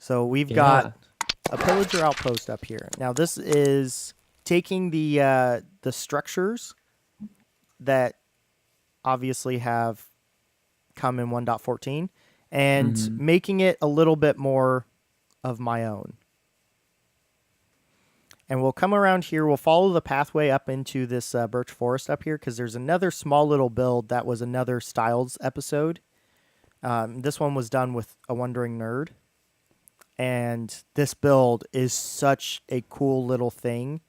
So we've got a pillager outpost up here. Now this is taking the structures that obviously have come in 1.14 and making it a little bit more of my own. And we'll come around here. We'll follow the pathway up into this birch forest up here because there's another small little build that was another Styles episode. This one was done with a Wondering Nerd. And this build is such a cool little thing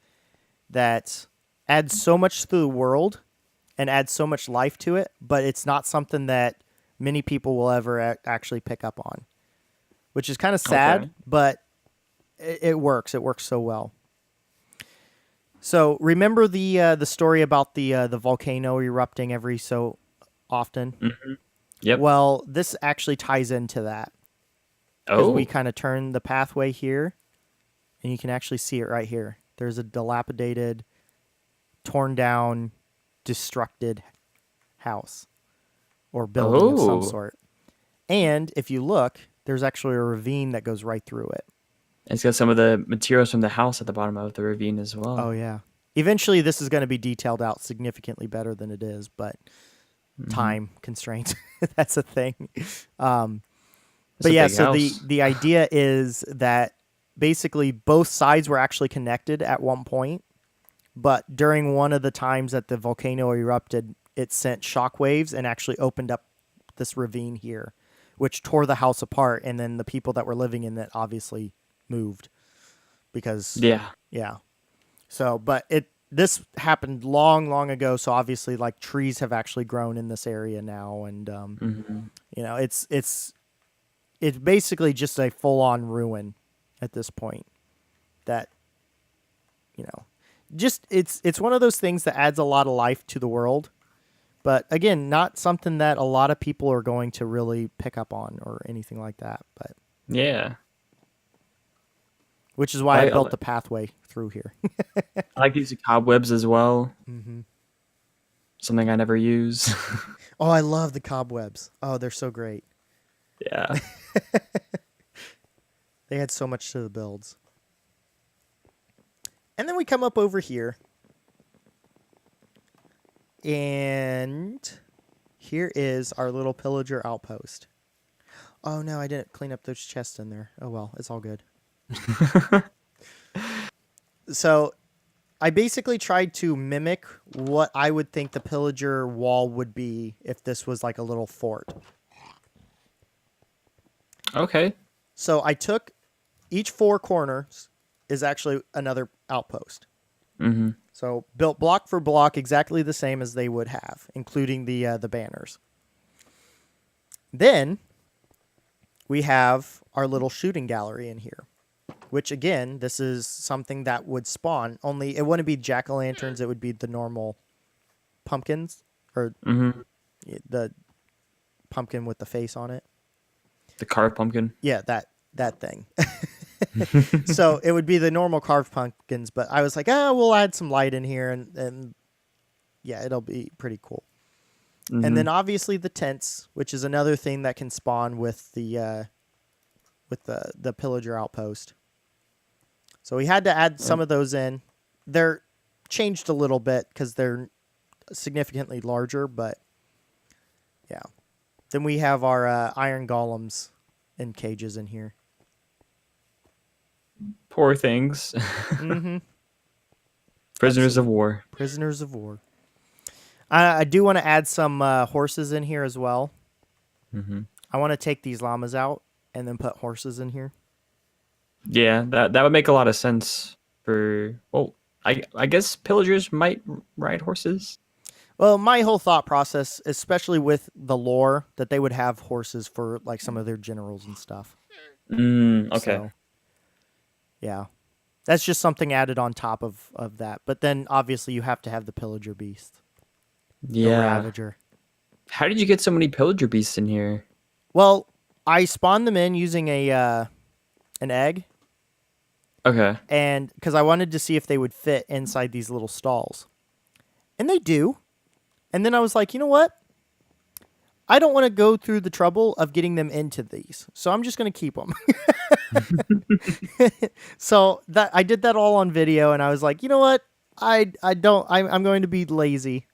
that adds so much to the world and adds so much life to it, but it's not something that many people will ever actually pick up on, which is kind of sad, but it works. It works so well. So remember the story about the volcano erupting every so often? Mm-hmm. Yep. Well, this actually ties into that. Because we kind of turn the pathway here, and you can actually see it right here. There's a dilapidated, torn down, destructed house or building of some sort. And if you look, there's actually a ravine that goes right through it. It's got some of the materials from the house at the bottom of the ravine as well. Oh, yeah. Eventually, this is going to be detailed out significantly better than it is, but time constraints, that's a thing. But yeah, so the idea is that basically both sides were actually connected at one point, but during one of the times that the volcano erupted, it sent shockwaves and actually opened up this ravine here, which tore the house apart, and then the people that were living in it obviously moved because So, but this happened long ago, so obviously like trees have actually grown in this area now, and you know, it's basically just a full-on ruin at this point. That, you know, just it's one of those things that adds a lot of life to the world, but again, not something that a lot of people are going to really pick up on or anything like that. But yeah, which is why I built the pathway through here. I like using cobwebs as well. Something I never use. Oh, I love the cobwebs. Oh, they're so great. Yeah. They had so much to the builds. And then we come up over here. And here is our little pillager outpost. Oh, no, I didn't clean up those chests in there. Oh, well, it's all good. So I basically tried to mimic what I would think the pillager wall would be if this was like a little fort. Okay. So I took each four corners is actually another outpost. So built block for block exactly the same as they would have, including the banners. Then we have our little shooting gallery in here, which again, this is something that would spawn. Only it wouldn't be jack-o'-lanterns; it would be the normal pumpkins or the pumpkin with the face on it. The carved pumpkin? Yeah, that thing. So it would be the normal carved pumpkins, but I was like, we'll add some light in here, and yeah, it'll be pretty cool. And then obviously the tents, which is another thing that can spawn with the pillager outpost. So we had to add some of those in. They're changed a little bit because they're significantly larger, but yeah. Then we have our iron golems in cages in here. Poor things. Prisoners of war. Prisoners of war. I do want to add some horses in here as well. I want to take these llamas out and then put horses in here. Yeah, that would make a lot of sense for... Well, I guess pillagers might ride horses. Well, my whole thought process, especially with the lore, that they would have horses for like some of their generals and stuff. Okay. So, yeah. That's just something added on top of that. But then obviously you have to have the pillager beast. Yeah. The ravager. How did you get so many pillager beasts in here? Well, I spawned them in using an egg. Okay. And because I wanted to see if they would fit inside these little stalls. And they do. And then I was like, you know what? I don't want to go through the trouble of getting them into these, so I'm just going to keep them. So that I did that all on video, and I was like, you know what? I'm going to be lazy.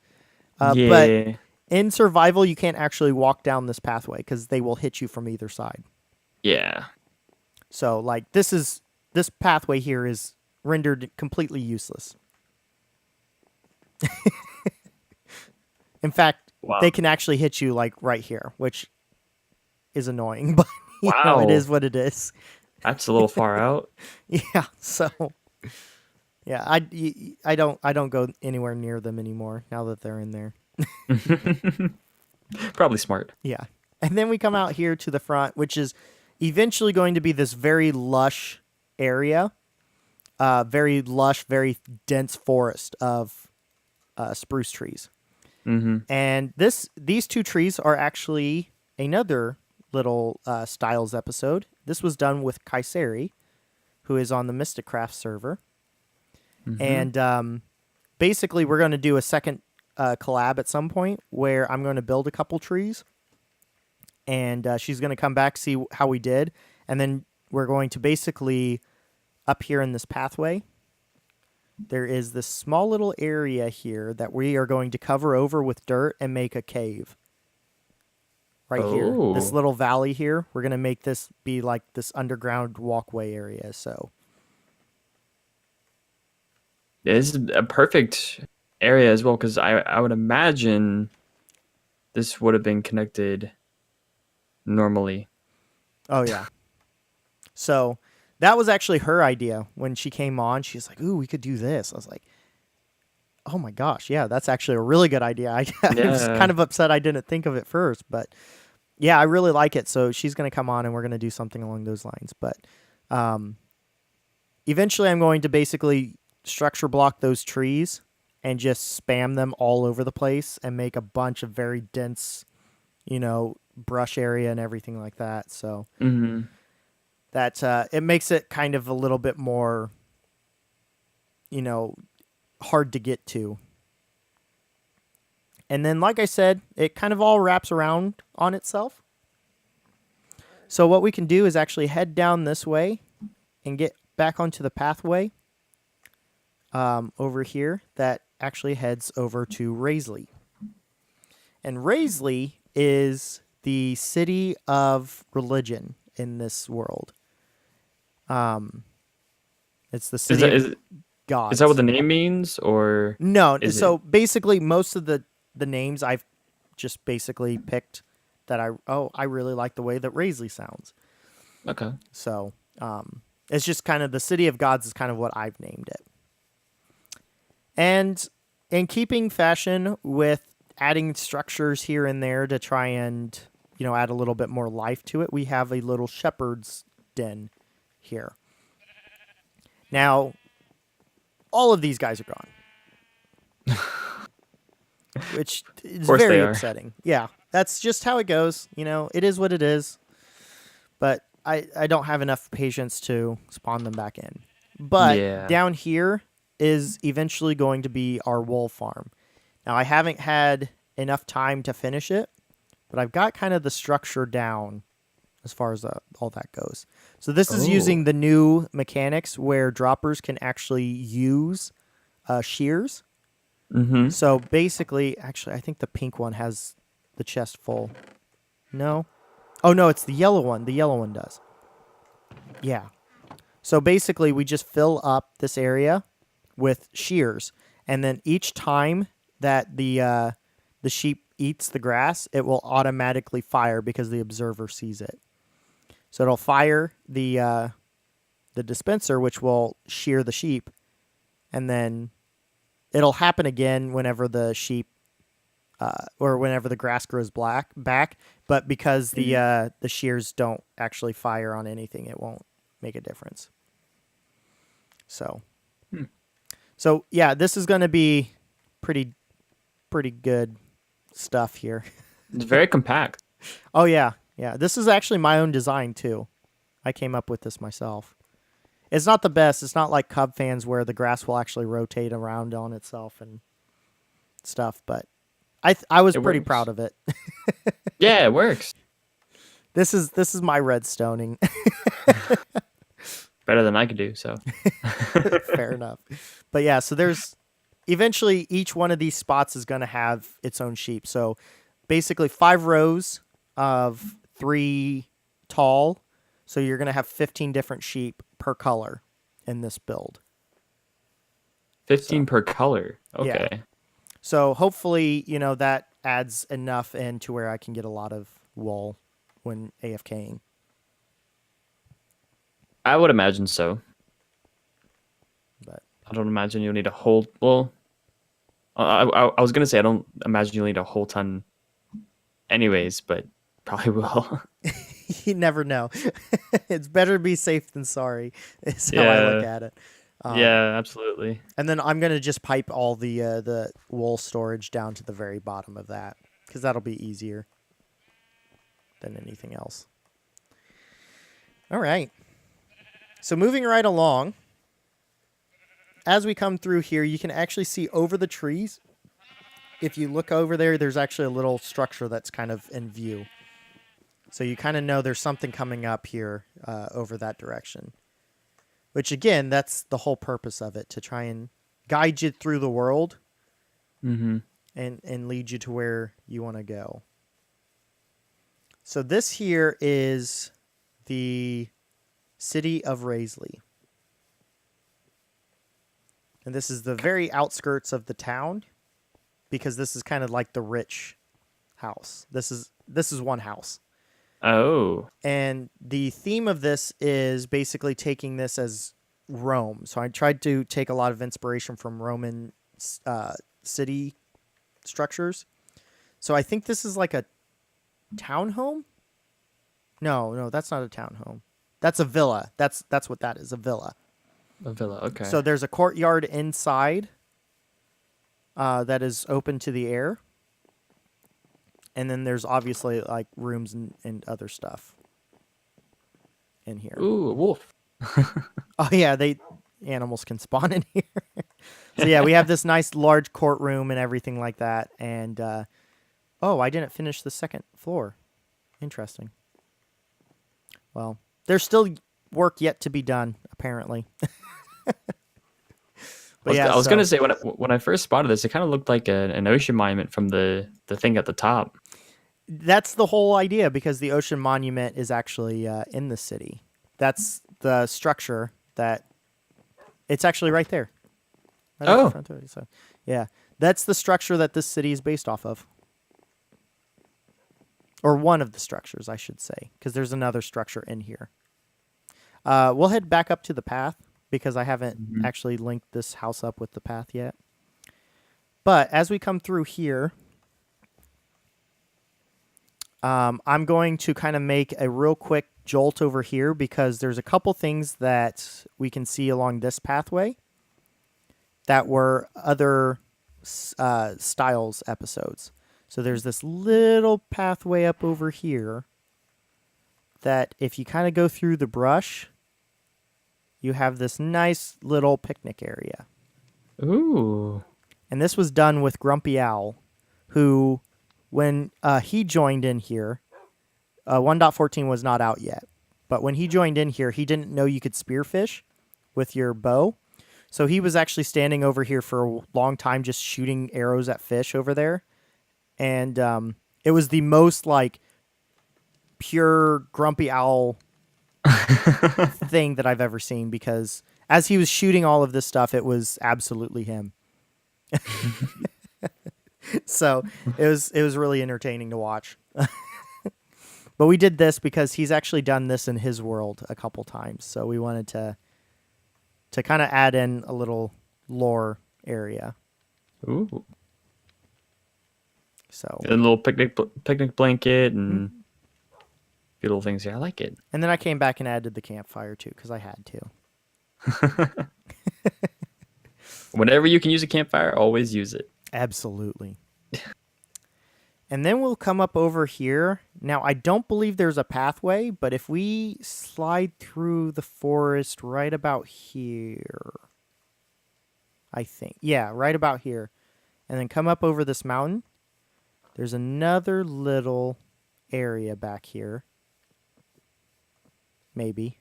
But Yeah. in survival, you can't actually walk down this pathway because they will hit you from either side. Yeah. So like this pathway here is rendered completely useless. In fact, Wow. they can actually hit you like right here, which is annoying, but it Wow. is what it is. That's a little far out. Yeah. So yeah, I don't go anywhere near them anymore now that they're in there. Probably smart. Yeah. And then we come out here to the front, which is eventually going to be this very lush area, very lush, very dense forest of spruce trees. Mm-hmm. And these two trees are actually another little Styles episode. This was done with Kaiseri, who is on the Mystic Craft server. Mm-hmm. And basically, we're going to do a second collab at some point where I'm going to build a couple trees. And she's going to come back, see how we did. And then we're going to basically, up here in this pathway, there is this small little area here that we are going to cover over with dirt and make a cave. Right here. This Oh, little valley here. We're going to make this be like this underground walkway area. So, this is a perfect area as well because I would imagine this would have been connected normally. oh, yeah. So, that was actually her idea when she came on. She's like, ooh, we could do this. I was like, oh my gosh, yeah, that's actually a really good idea. I was Yeah. kind of upset I didn't think of it first, but yeah, I really like it. So she's going to come on and we're going to do something along those lines. But um, eventually, I'm going to basically structure block those trees and just spam them all over the place and make a bunch of very dense, brush area and everything like that. So Mm-hmm. that it makes it kind of a little bit more, you know, hard to get to. And then, like I said, it kind of all wraps around on itself. So what we can do is actually head down this way and get back onto the pathway over here that actually heads over to Raisley. And Raisley is the city of religion in this world. It's the Is city that of is that what gods. the name means, or No, is it? so basically most of the names I've just basically picked that I really like the way that Raisley sounds. Okay. So it's just kind of the city of gods is kind of what I've named it. And in keeping fashion with adding structures here and there to try and add a little bit more life to it, we have a little shepherd's den here. Now, all of these guys are gone, which Of is course they very are. upsetting. Yeah, that's just how it goes. It is what it is. But I don't have enough patience to spawn them back in. But Yeah. down here is eventually going to be our wool farm. Now, I haven't had enough time to finish it, but I've got kind of the structure down as far as all that goes. So this is Oh. using the new mechanics where droppers can actually use shears. Mm-hmm. So basically, actually, I think the pink one has the chest full. No? Oh, no, it's the yellow one. The yellow one does. Yeah. So basically, we just fill up this area with shears. And then each time that the sheep eats the grass, it will automatically fire because the observer sees it. So it'll fire the dispenser, which will shear the sheep, and then it'll happen again whenever the sheep or whenever the grass grows back. But because the shears don't actually fire on anything, it won't make a difference. So, so yeah, this is going to be pretty good stuff here. It's very compact. Oh yeah, yeah. This is actually my own design too. I came up with this myself. It's not the best. It's not like Cub fans where the grass will actually rotate around on itself and stuff, but I was It pretty works. proud of it. Yeah, it works. This is my redstoning. Better than I could do. So. Fair enough. But yeah, so there's eventually each one of these spots is going to have its own sheep. So basically 5 rows of 3 tall. So you're going to have 15 different sheep per color in this build. 15 So, per color. yeah. Okay. So hopefully, that adds enough in to where I can get a lot of wool when AFKing. I would imagine so. But I don't imagine you'll need a whole. Well, I was gonna say I don't imagine you'll need a whole ton, anyways, but probably will. you never know. It's better to be safe than sorry, is how I look Yeah. at it. Yeah. Absolutely. And then I'm gonna just pipe all the wool storage down to the very bottom of that because that'll be easier than anything else. All right. So moving right along, as we come through here, you can actually see over the trees. If you look over there, there's actually a little structure that's kind of in view. So you kind of know there's something coming up here over that direction. Which, again, that's the whole purpose of it, to try and guide you through the world Mm-hmm. and lead you to where you want to go. So this here is the city of Raisley. And this is the very outskirts of the town because this is kind of like the rich house. This is one house. Oh. And the theme of this is basically taking this as Rome. So I tried to take a lot of inspiration from Roman city structures. So I think this is like a townhome. No, that's not a townhome. That's a villa. That's what that is, a villa. A villa. Okay. So there's a courtyard inside that is open to the air. And then there's obviously like rooms and other stuff in here. Ooh, a wolf. Oh yeah, animals can spawn in here. So yeah, we have this nice large courtroom and everything like that. And I didn't finish the second floor. Interesting. Well, there's still work yet to be done, apparently. I was gonna say when I first spotted this, it kind of looked like an ocean monument from the thing at the top. That's the whole idea, because the ocean monument is actually in the city. That's the structure that it's actually right there. Right at the front of it. So, yeah, that's the structure that this city is based off of, or one of the structures, I should say, because there's another structure in here. We'll head back up to the path because I haven't actually linked this house up with the path yet. But as we come through here, I'm going to kind of make a real quick jolt over here because there's a couple things that we can see along this pathway that were other Styles episodes. So there's this little pathway up over here that if you kind of go through the brush, you have this nice little picnic area. Ooh. And this was done with Grumpy Owl, who, when he joined in here, 1.14 was not out yet. But when he joined in here, he didn't know you could spearfish with your bow. So he was actually standing over here for a long time just shooting arrows at fish over there. And it was the most like pure Grumpy Owl thing that I've ever seen, because as he was shooting all of this stuff, it was absolutely him. So it was really entertaining to watch. But we did this because he's actually done this in his world a couple times. So we wanted to kind of add in a little lore area. Ooh. So a little picnic blanket and few little things here. I like it. And then I came back and added the campfire too because I had to. Whenever you can use a campfire, always use it. Absolutely. And then we'll come up over here. Now, I don't believe there's a pathway, but if we slide through the forest right about here, I think. Yeah, right about here. And then come up over this mountain, There's another little area back here. Maybe.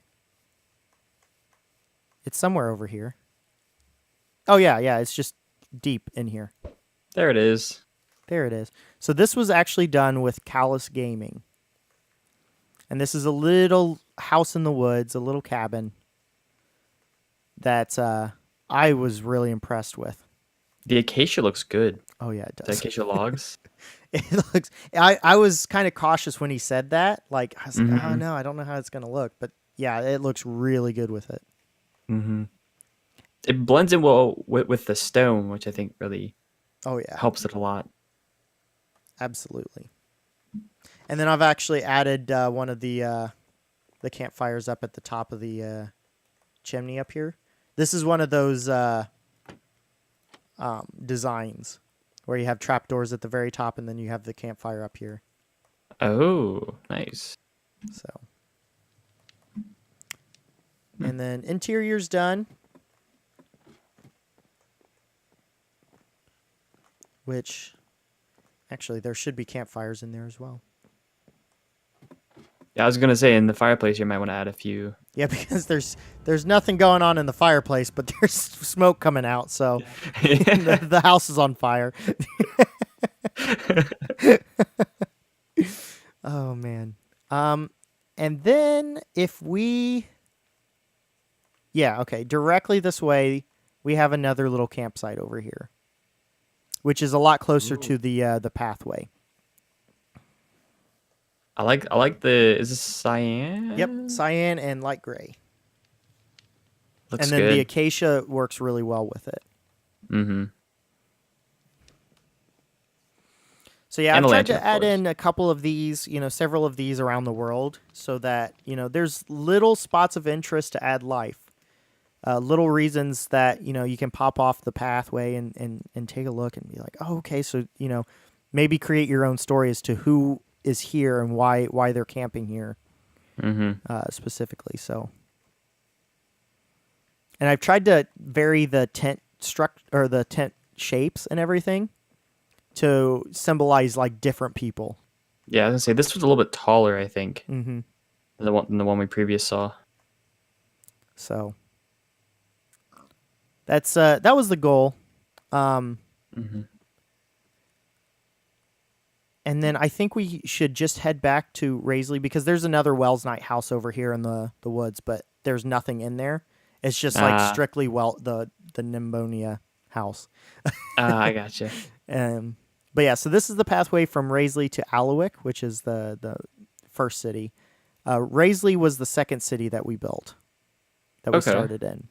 It's somewhere over here. Oh, yeah, it's just deep in here. There it is. There it is. So this was actually done with Callus Gaming. And this is a little house in the woods, a little cabin that I was really impressed with. The acacia looks good. Oh, yeah, it does. The acacia logs. It looks. I was kind of cautious when he said that. Like, I was like, oh, no, I don't know how it's going to look. But, yeah, it looks really good with it. Mm-hmm. It blends in well with the stone, which I think really helps it a lot. Absolutely. And then I've actually added one of the campfires up at the top of the chimney up here. This is one of those designs where you have trapdoors at the very top and then you have the campfire up here. Oh, nice. So, and then interior's done, which actually there should be campfires in there as well. Yeah, I was gonna say in the fireplace you might want to add a few. Yeah, because there's nothing going on in the fireplace, but there's smoke coming out, so the house is on fire. Oh man. And then if we directly this way, we have another little campsite over here, which is a lot closer to the pathway. I like the, is this cyan? Yep, cyan and light gray. Looks and then good. The acacia works really well with it. Mm-hmm. So yeah, I've tried to add in a couple of these, several of these around the world so that, there's little spots of interest to add life. Little reasons that, you can pop off the pathway and take a look and be like, oh, okay, so, maybe create your own story as to who is here and why they're camping here specifically. So, and I've tried to vary the tent or the tent shapes and everything to symbolize like different people. Yeah, I was gonna say this was a little bit taller, I think, than the one we previously saw. So that's that was the goal. And then I think we should just head back to Raisley because there's another Wells Night house over here in the woods, but there's nothing in there. It's just like strictly the Nimbonia house. I gotcha. But yeah, so this is the pathway from Raisley to Alawick, which is the first city. Raisley was the second city that we built, that we started in.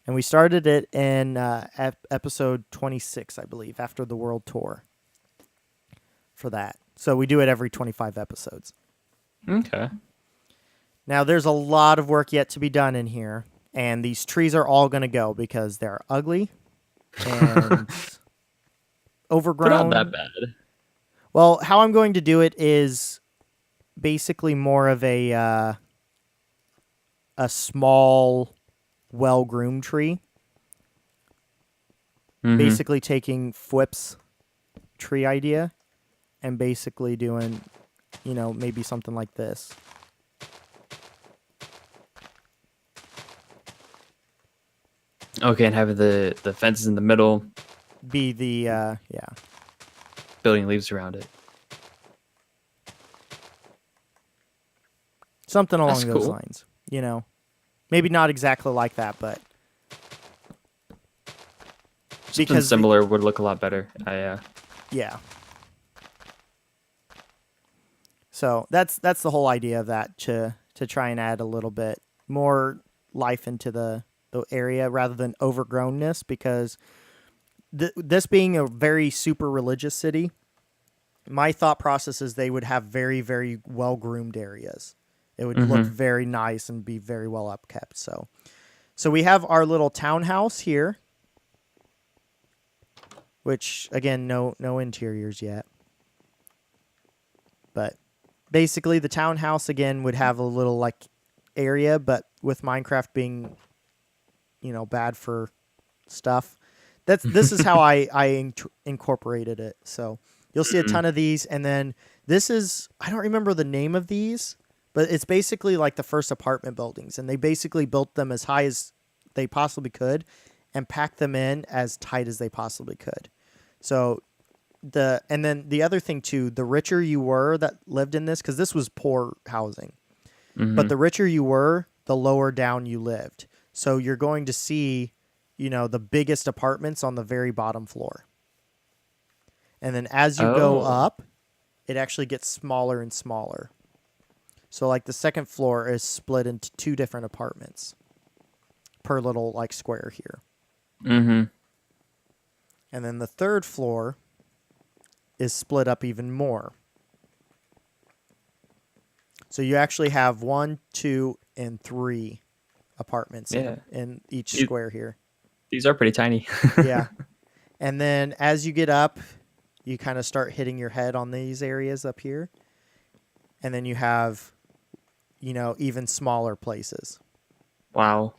And we started it in episode 26, I believe, after the world tour. For that. So we do it every 25 episodes. Okay. Now there's a lot of work yet to be done in here, and these trees are all going to go because they're ugly and overgrown. They're not that bad. Well, how I'm going to do it is basically more of a small, well-groomed tree. Basically taking Fwip's tree idea and basically doing, maybe something like this. Okay, and having the fences in the middle. Be the, building leaves around it. Something along those lines, Maybe not exactly like that, but... Something similar would look a lot better. Yeah. So that's the whole idea of that, to try and add a little bit more life into the area rather than overgrownness, because this being a very super religious city, my thought process is they would have very, very well-groomed areas. It would look very nice and be very well upkept. So we have our little townhouse here, which, again, no interiors yet. But basically, the townhouse, again, would have a little, like, area, but with Minecraft being, bad for stuff, this is how I incorporated it. So You'll see a ton of these, and then this is, I don't remember the name of these, but it's basically like the first apartment buildings, and they basically built them as high as they possibly could and packed them in as tight as they possibly could. So and then the other thing too, the richer you were that lived in this, because this was poor housing, but the richer you were, the lower down you lived. So you're going to see, the biggest apartments on the very bottom floor. And then as you go up, it actually gets smaller and smaller. So like the second floor is split into 2 different apartments per little like square here. Mm-hmm. And then the third floor is split up even more. So you actually have 1, 2, and 3 apartments in each square here. These are pretty tiny. Yeah. And then as you get up, you kind of start hitting your head on these areas up here. And then you have, even smaller places. Wow.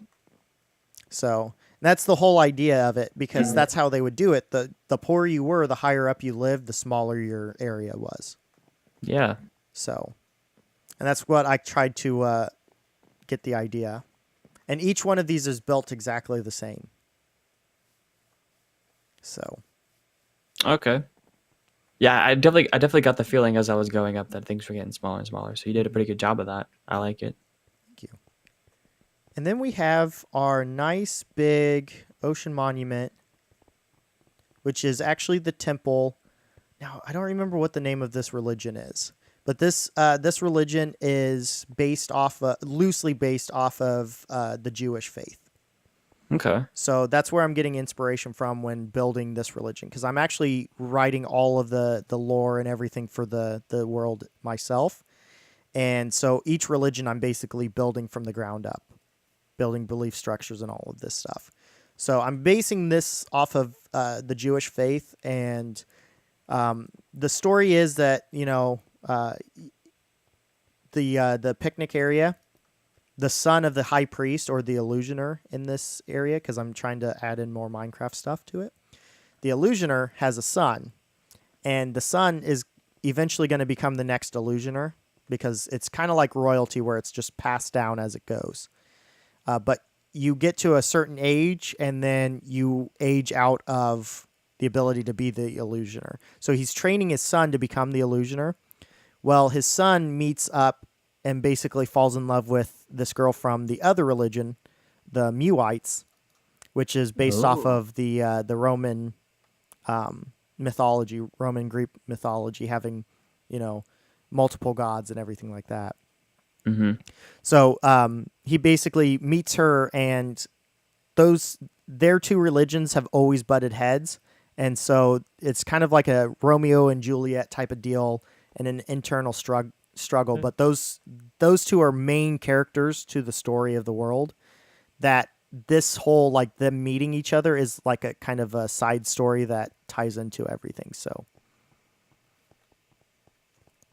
So that's the whole idea of it, because that's how they would do it. The poorer you were, the higher up you lived, the smaller your area was. Yeah. So, and that's what I tried to get the idea. And each one of these is built exactly the same. So. Okay. Yeah, I definitely got the feeling as I was going up that things were getting smaller and smaller. So you did a pretty good job of that. I like it. Thank you. And then we have our nice big ocean monument, which is actually the temple. Now, I don't remember what the name of this religion is, but this religion is loosely based off of the Jewish faith. Okay. So that's where I'm getting inspiration from when building this religion, because I'm actually writing all of the lore and everything for the world myself. And so each religion I'm basically building from the ground up, building belief structures and all of this stuff. So I'm basing this off of the Jewish faith, and the story is that, the picnic area, the son of the high priest or the illusioner in this area, because I'm trying to add in more Minecraft stuff to it. The illusioner has a son, and the son is eventually going to become the next illusioner, because it's kind of like royalty where it's just passed down as it goes. But you get to a certain age, and then you age out of the ability to be the illusioner. So he's training his son to become the illusioner. Well, his son meets up and basically falls in love with this girl from the other religion, the Muites, which is based off of the Roman mythology, Roman Greek mythology, having, multiple gods and everything like that. Mm-hmm. So he basically meets her, and their 2 religions have always butted heads, and so it's kind of like a Romeo and Juliet type of deal and an internal struggle. But those 2 are main characters to the story of the world. That this whole like them meeting each other is like a kind of a side story that ties into everything. So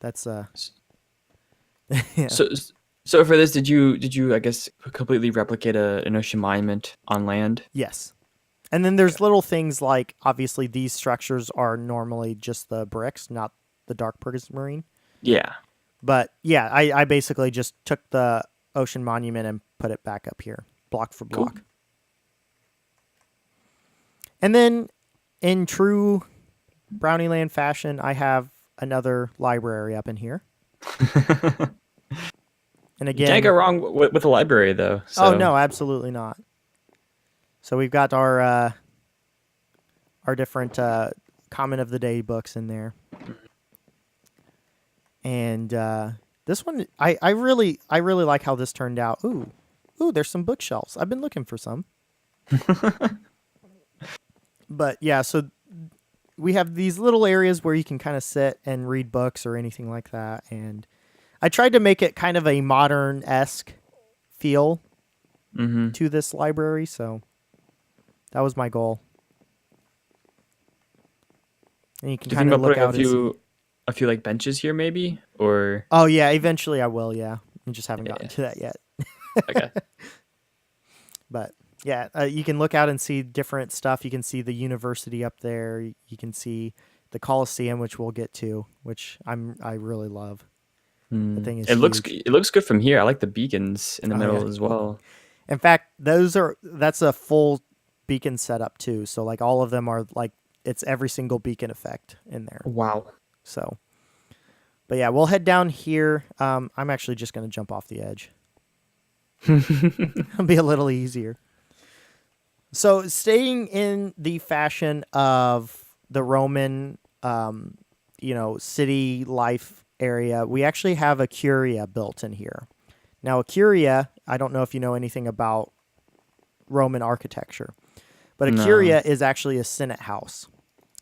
that's yeah. So for this, did you I guess completely replicate an ocean monument on land? Yes. And then there's little things like, obviously these structures are normally just the bricks, not the dark prismarine. Yeah. But yeah, I basically just took the ocean monument and put it back up here, block for block. Cool. And then in true BrownieLand fashion, I have another library up in here. And again, you can't go wrong with the library, though. So. Oh no, absolutely not. So we've got our different comment of the day books in there, and this one I really like how this turned out. Ooh, there's some bookshelves. I've been looking for some. But yeah, so we have these little areas where you can kind of sit and read books or anything like that, and I tried to make it kind of a modern-esque feel to this library, so that was my goal. And you can kind of look out a few like benches here, maybe, or oh yeah, eventually I will. Yeah, I just haven't gotten to that yet. Okay. But yeah, you can look out and see different stuff. You can see the university up there. You can see the Colosseum, which we'll get to, which I really love. The thing is it looks huge. it looks good from here. I like the beacons in the middle as well. In fact, that's a full beacon setup too. So like all of them are like it's every single beacon effect in there. Wow. So, but yeah, we'll head down here. I'm actually just gonna jump off the edge. It'll be a little easier. So staying in the fashion of the Roman, city life area, we actually have a curia built in here. Now, a curia, I don't know if you know anything about Roman architecture, but a curia is actually a senate house.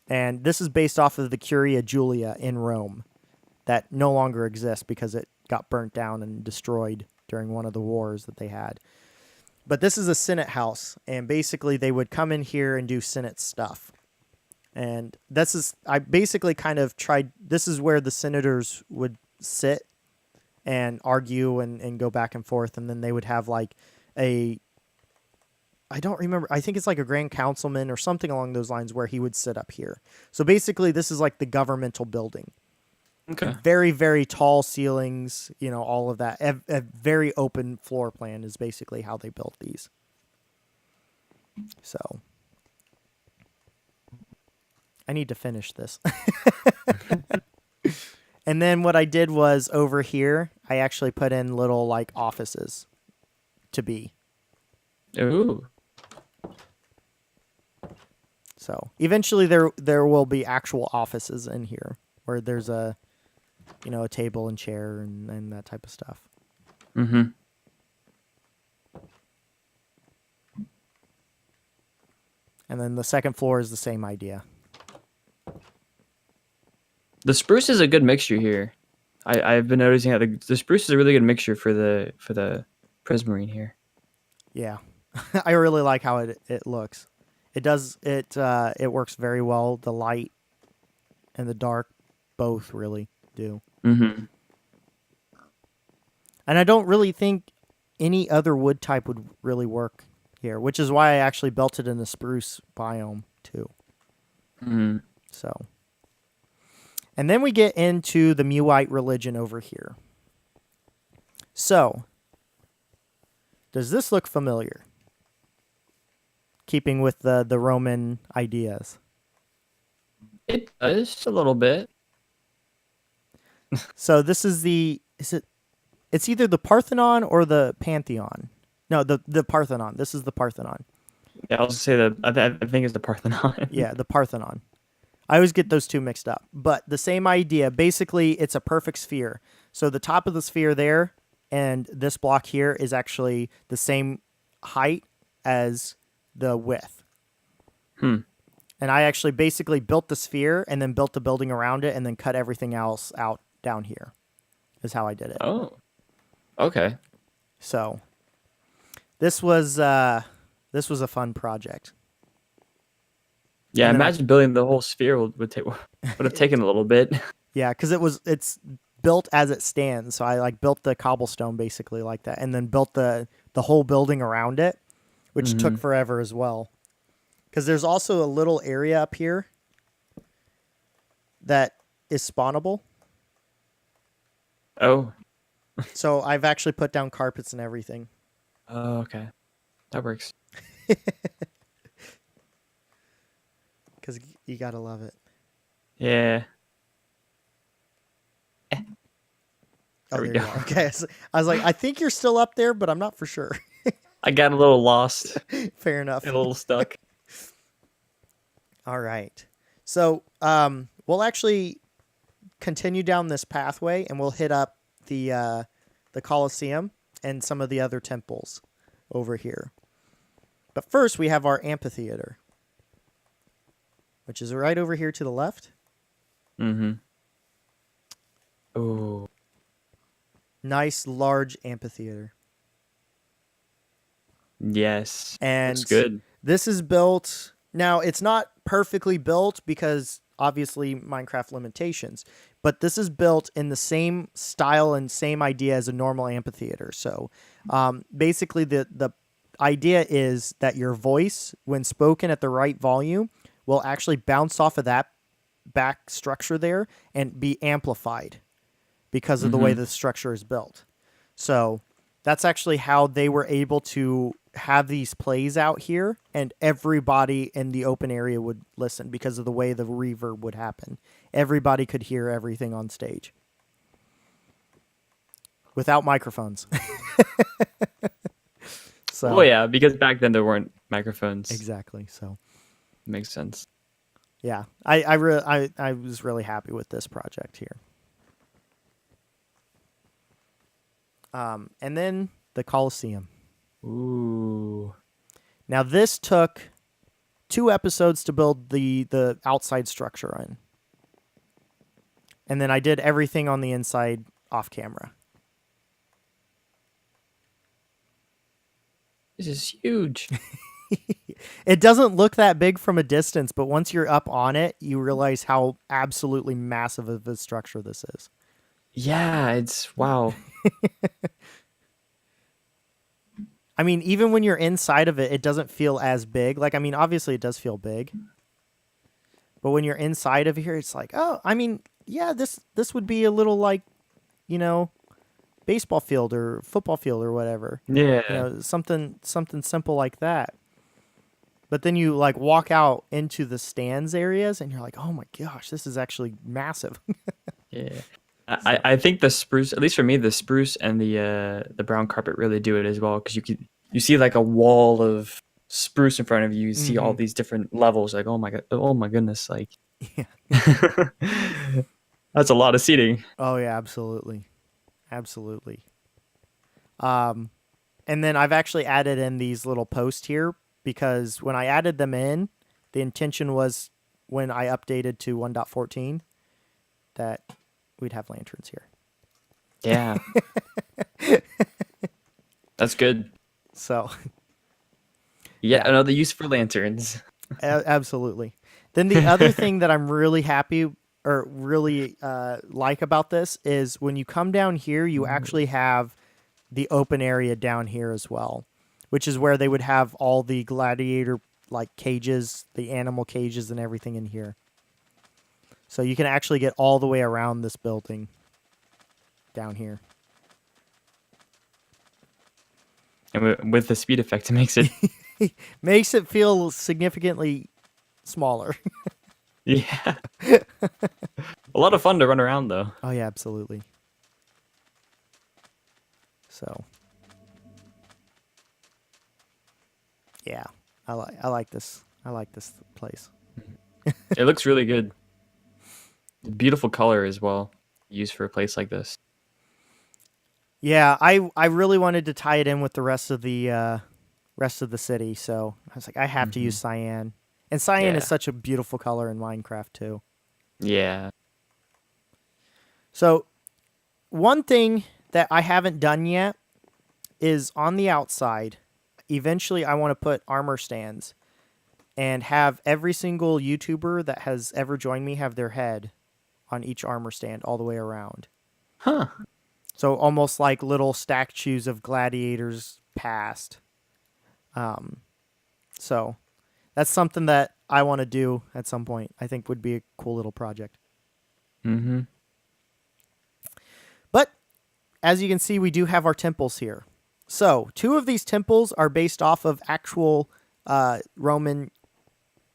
And this is based off of the Curia Julia in Rome that no longer exists because it got burnt down and destroyed during one of the wars that they had. But this is a senate house, and basically they would come in here and do senate stuff. And I basically kind of tried, this is where the senators would sit and argue and go back and forth. And then they would have like I don't remember, I think it's like a grand councilman or something along those lines where he would sit up here. So basically this is like the governmental building. Okay. Very, very tall ceilings, all of that. A very open floor plan is basically how they built these. So I need to finish this. And then what I did was over here, I actually put in little like offices to be. Ooh. So eventually there will be actual offices in here where there's a table and chair and that type of stuff. Mm-hmm. And then the second floor is the same idea. The spruce is a good mixture here. I've been noticing that the spruce is a really good mixture for the prismarine here. Yeah, I really like how it looks. It works very well. The light and the dark both really do. Mm-hmm. And I don't really think any other wood type would really work here, which is why I actually built it in the spruce biome too. Mm-hmm. So. And then we get into the Muite religion over here. So, does this look familiar? Keeping with the Roman ideas. It does a little bit. So this is it's either the Parthenon or the Pantheon. No, the Parthenon. This is the Parthenon. Yeah, I'll say I think it's the Parthenon. Yeah, the Parthenon. I always get those two mixed up. But the same idea. Basically, it's a perfect sphere. So the top of the sphere there and this block here is actually the same height as the width. And I actually basically built the sphere and then built the building around it and then cut everything else out down here is how I did it. Oh, okay. So this was a fun project. Yeah, imagine building the whole sphere would have taken a little bit. Yeah, because it's built as it stands. So I like built the cobblestone basically like that, and then built the whole building around it, which took forever as well. Because there's also a little area up here that is spawnable. Oh. So I've actually put down carpets and everything. Oh, okay. That works. Because you gotta love it. Yeah. There we go. Okay, so I was like, I think you're still up there, but I'm not for sure. I got a little lost. Fair enough. A little stuck. All right. So we'll actually continue down this pathway, and we'll hit up the Colosseum and some of the other temples over here. But first, we have our amphitheater, which is right over here to the left. Mm-hmm. Oh. Nice, large amphitheater. Yes. And it's good. This is built... Now, it's not perfectly built because, obviously, Minecraft limitations. But this is built in the same style and same idea as a normal amphitheater. So, basically, the idea is that your voice, when spoken at the right volume, will actually bounce off of that back structure there and be amplified because of the way the structure is built. So that's actually how they were able to have these plays out here, and everybody in the open area would listen because of the way the reverb would happen. Everybody could hear everything on stage without microphones. So, oh yeah, because back then there weren't microphones. Exactly. So makes sense. Yeah, I was really happy with this project here. And then the Coliseum. Ooh. Now this took 2 episodes to build the outside structure in. And then I did everything on the inside off camera. This is huge. It doesn't look that big from a distance, but once you're up on it, you realize how absolutely massive of a structure this is. Yeah, it's wow. I mean, even when you're inside of it, it doesn't feel as big. Like, I mean, obviously it does feel big. But when you're inside of here, it's like, oh, I mean, yeah, this would be a little like, you know, baseball field or football field or whatever. Yeah. You know, something simple like that. But then you like walk out into the stands areas and you're like, oh my gosh, this is actually massive. Yeah. I think the spruce, at least for me, the spruce and the brown carpet really do it as well, because you see like a wall of spruce in front of you. You see all these different levels. Like, oh my goodness, like yeah. That's a lot of seating. Oh yeah, absolutely. And then I've actually added in these little posts here because when I added them in, the intention was when I updated to 1.14 that we'd have lanterns here. Yeah. That's good. So yeah, another use for lanterns. Absolutely. Then the other thing that I'm really happy or really like about this is when you come down here, you actually have the open area down here as well, which is where they would have all the gladiator like cages, the animal cages and everything in here. So you can actually get all the way around this building down here. And with the speed effect, it makes it feel significantly smaller. Yeah. A lot of fun to run around, though. Oh, yeah, absolutely. So, yeah, I like this. I like this place. It looks really good. Beautiful color as well, used for a place like this. Yeah, I really wanted to tie it in with the rest of the city, so I was like, I have to use cyan. And cyan is such a beautiful color in Minecraft too. Yeah. So, one thing that I haven't done yet is on the outside. Eventually, I want to put armor stands and have every single YouTuber that has ever joined me have their head on each armor stand all the way around. Huh. So almost like little statues of gladiators past. So that's something that I want to do at some point. I think would be a cool little project. Mm-hmm. But as you can see, we do have our temples here. So 2 of these temples are based off of actual Roman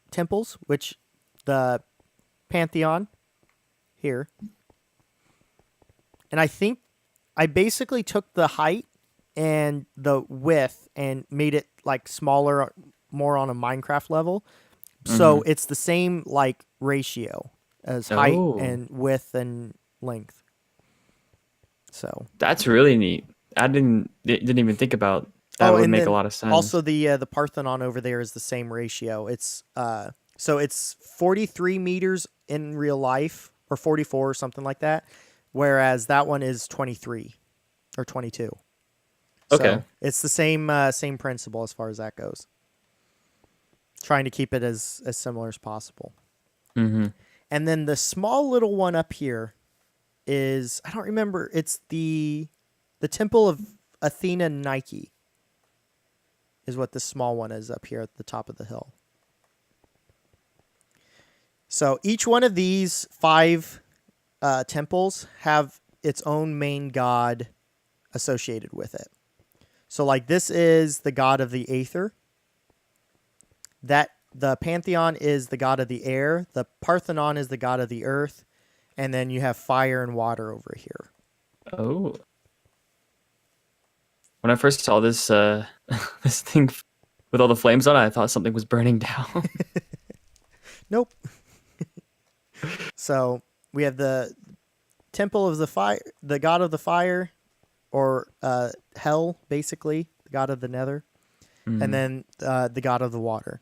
temples, which the Pantheon here. And I think I basically took the height and the width and made it like smaller, more on a Minecraft level. So it's the same like ratio as height and width and length. So that's really neat. I didn't even think about that. Would make a lot of sense. Also, the Parthenon over there is the same ratio. It's so it's 43 meters in real life, or 44 or something like that, whereas that one is 23 or 22. Okay, so it's the same principle as far as that goes. Trying to keep it as similar as possible. Mm-hmm. And then the small little one up here is, I don't remember. It's the Temple of Athena Nike is what this small one is up here at the top of the hill. So each one of these 5 temples have its own main god associated with it. So like this is the god of the Aether. That the Pantheon is the god of the air. The Parthenon is the god of the earth. And then you have fire and water over here. Oh. When I first saw this this thing with all the flames on it, I thought something was burning down. Nope. So we have the temple of the fire, the god of the fire, or hell, basically, the god of the nether, and then the god of the water.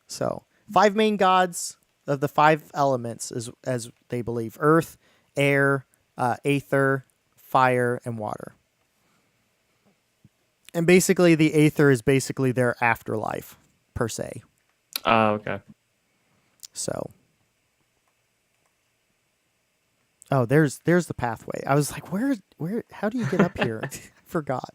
So 5 main gods of the 5 elements, as they believe: earth, air, aether, fire, and water. And basically, the aether is basically their afterlife, per se. Oh, okay. So, oh, there's the pathway. I was like, where? How do you get up here? I forgot.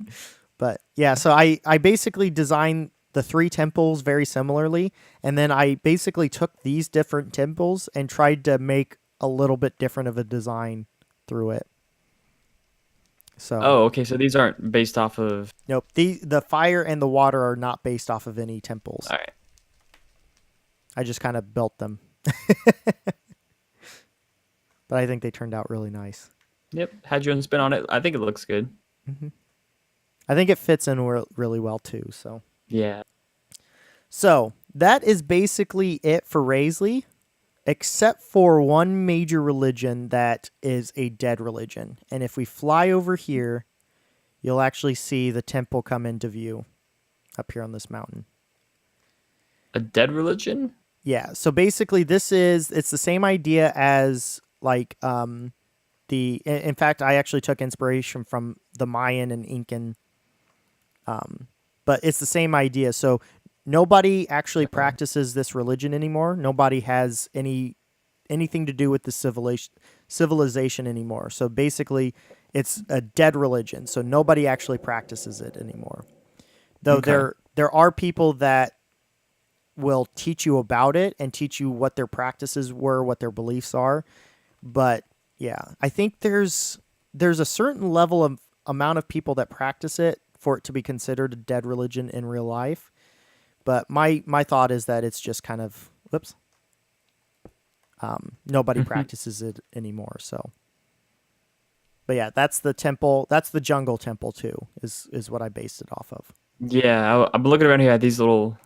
But yeah, so I basically designed the 3 temples very similarly, and then I basically took these different temples and tried to make a little bit different of a design through it. So. Oh, okay. So these aren't based off of. Nope. The fire and the water are not based off of any temples. All right. I just kind of built them. But I think they turned out really nice. Yep. Had your own spin on it. I think it looks good. Mm-hmm. I think it fits in really well too. So. Yeah. So that is basically it for Raisley, except for one major religion that is a dead religion. And if we fly over here, you'll actually see the temple come into view up here on this mountain. A dead religion? Yeah. So basically it's the same idea as like in fact, I actually took inspiration from the Mayan and Incan, but it's the same idea. So nobody actually practices this religion anymore. Nobody has anything to do with the civilization anymore. So basically, it's a dead religion. So nobody actually practices it anymore. Though there are people that will teach you about it and teach you what their practices were, what their beliefs are. But yeah, I think there's a certain level of amount of people that practice it for it to be considered a dead religion in real life. But my thought is that it's just kind of, nobody practices it anymore. So, but yeah, that's the temple. That's the jungle temple too, is what I based it off of. Yeah, I'm looking around here at these little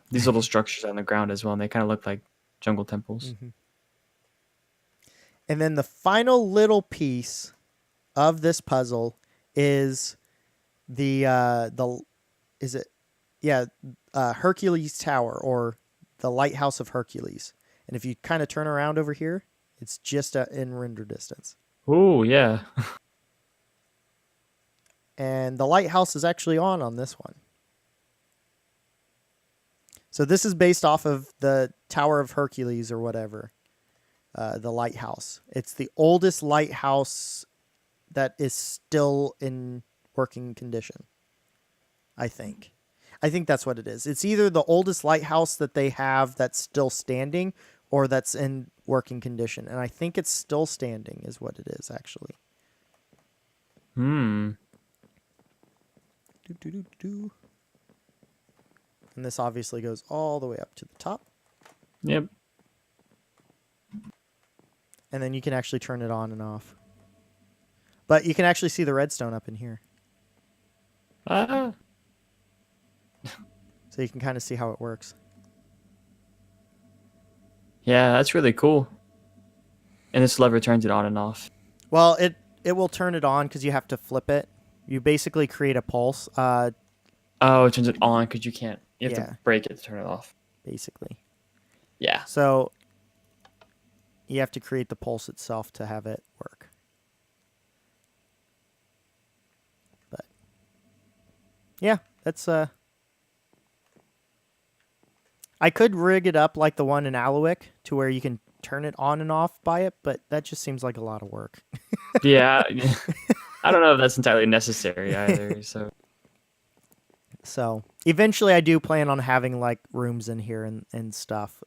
structures on the ground as well, and they kind of look like jungle temples. Mm-hmm. And then the final little piece of this puzzle is Hercules Tower, or the Lighthouse of Hercules. And if you kind of turn around over here, it's just in render distance. Oh, yeah. And the lighthouse is actually on this one. So this is based off of the Tower of Hercules or whatever, the lighthouse. It's the oldest lighthouse that is still in working condition, I think. I think that's what it is. It's either the oldest lighthouse that they have that's still standing or that's in working condition. And I think it's still standing is what it is, actually. And this obviously goes all the way up to the top. Yep. And then you can actually turn it on and off. But you can actually see the redstone up in here. Ah. So you can kind of see how it works. Yeah, that's really cool. And this lever turns it on and off. Well, it will turn it on because you have to flip it. You basically create a pulse. Oh, it turns it on because you can't. You have to break it to turn it off. Basically. Yeah. So you have to create the pulse itself to have it work. But yeah, that's I could rig it up like the one in Alowick to where you can turn it on and off by it, but that just seems like a lot of work. Yeah. I don't know if that's entirely necessary either. So eventually I do plan on having like rooms in here and stuff.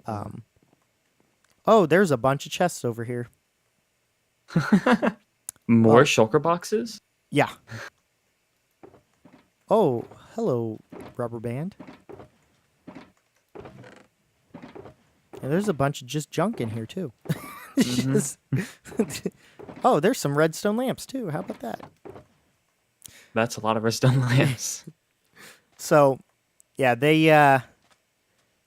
Oh, there's a bunch of chests over here. More shulker boxes? Yeah. Oh, hello, rubber band. And there's a bunch of just junk in here, too. Oh, there's some redstone lamps, too. How about that? That's a lot of redstone lamps. So, yeah,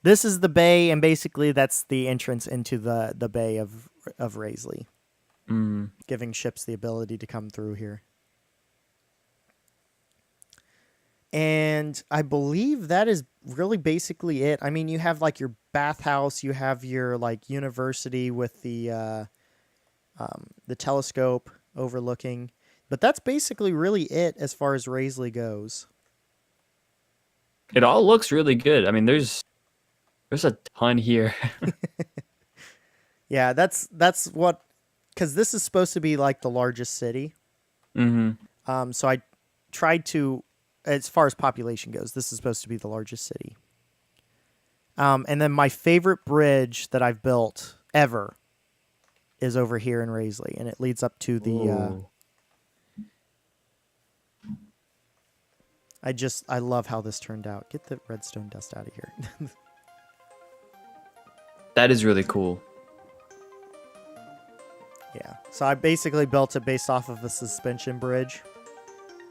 this is the bay, and basically that's the entrance into the bay of Raisley, giving ships the ability to come through here. And I believe that is really basically it. I mean, you have like your bathhouse, you have your like university with the telescope overlooking, but that's basically really it as far as Raisley goes. It all looks really good. I mean, there's a ton here. Yeah, that's what, because this is supposed to be like the largest city. So I tried to, as far as population goes, this is supposed to be the largest city. And then my favorite bridge that I've built ever is over here in Raisley, and it leads up to the. I love how this turned out. Get the redstone dust out of here. That is really cool. Yeah. So I basically built it based off of a suspension bridge.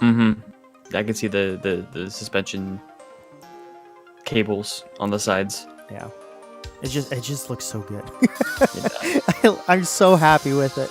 I can see the suspension cables on the sides. Yeah. It just looks so good. I'm so happy with it.